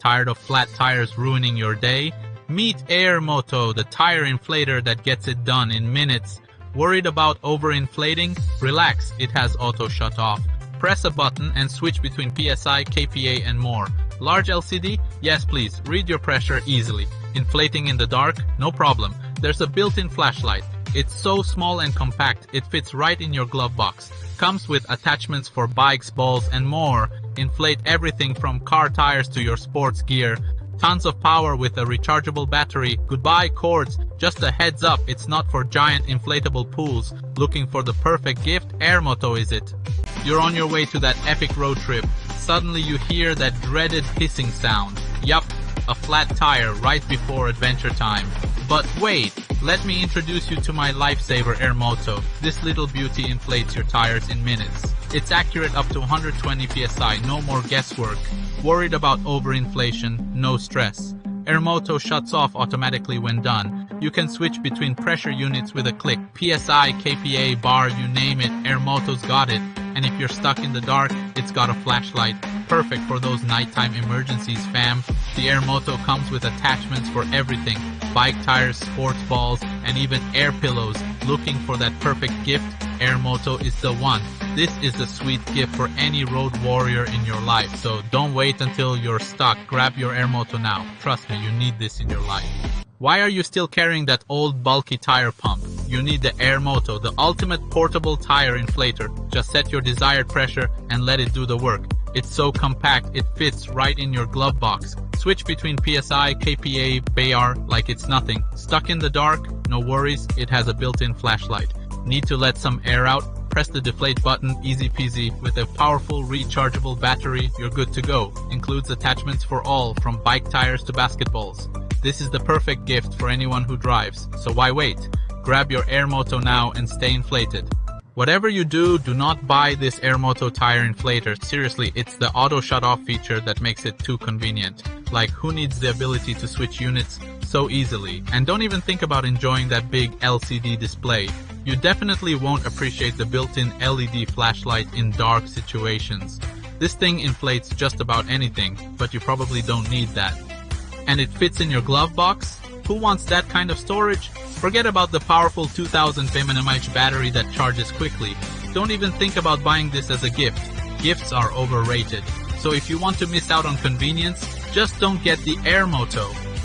Tired of flat tires ruining your day? Meet Airmoto, the tire inflator that gets it done in minutes. Worried about overinflating? Relax, it has auto shut off. Press a button and switch between PSI, kPa and more. Large LCD? Yes please, read your pressure easily. Inflating in the dark? No problem. There's a built-in flashlight. It's so small and compact, it fits right in your glove box. Comes with attachments for bikes, balls and more. Inflate everything from car tires to your sports gear. Tons of power with a rechargeable battery. Goodbye cords. Just a heads up, it's not for giant inflatable pools. Looking for the perfect gift? Airmoto is it. You're on your way to that epic road trip. Suddenly you hear that dreaded hissing sound. Yup, a flat tire right before adventure time. But wait, let me introduce you to my lifesaver Airmoto. This little beauty inflates your tires in minutes. It's accurate up to 120 psi, no more guesswork. Worried about overinflation? No stress. Airmoto shuts off automatically when done. You can switch between pressure units with a click. PSI, kPa, bar, you name it, Airmoto's got it. And if you're stuck in the dark, it's got a flashlight. Perfect for those nighttime emergencies, fam. The Airmoto comes with attachments for everything. Bike tires, sports balls, and even air pillows. Looking for that perfect gift? Airmoto is the one. This is the sweet gift for any road warrior in your life. So don't wait until you're stuck. Grab your Airmoto now. Trust me, you need this in your life. Why are you still carrying that old bulky tire pump? You need the Airmoto, the ultimate portable tire inflator. Just set your desired pressure and let it do the work. It's so compact, it fits right in your glove box. Switch between PSI, kPa, bar like it's nothing. Stuck in the dark? No worries, it has a built-in flashlight. Need to let some air out? Press the deflate button, easy peasy. With a powerful rechargeable battery, you're good to go. Includes attachments for all, from bike tires to basketballs. This is the perfect gift for anyone who drives, so why wait? Grab your Airmoto now and stay inflated. Whatever you do, do not buy this Airmoto Tire Inflator. Seriously, it's the auto shut-off feature that makes it too convenient. Like, who needs the ability to switch units so easily? And don't even think about enjoying that big LCD display. You definitely won't appreciate the built-in LED flashlight in dark situations. This thing inflates just about anything, but you probably don't need that. And it fits in your glove box? Who wants that kind of storage? Forget about the powerful 2000 mAh battery that charges quickly. Don't even think about buying this as a gift. Gifts are overrated. So if you want to miss out on convenience, just don't get the Airmoto.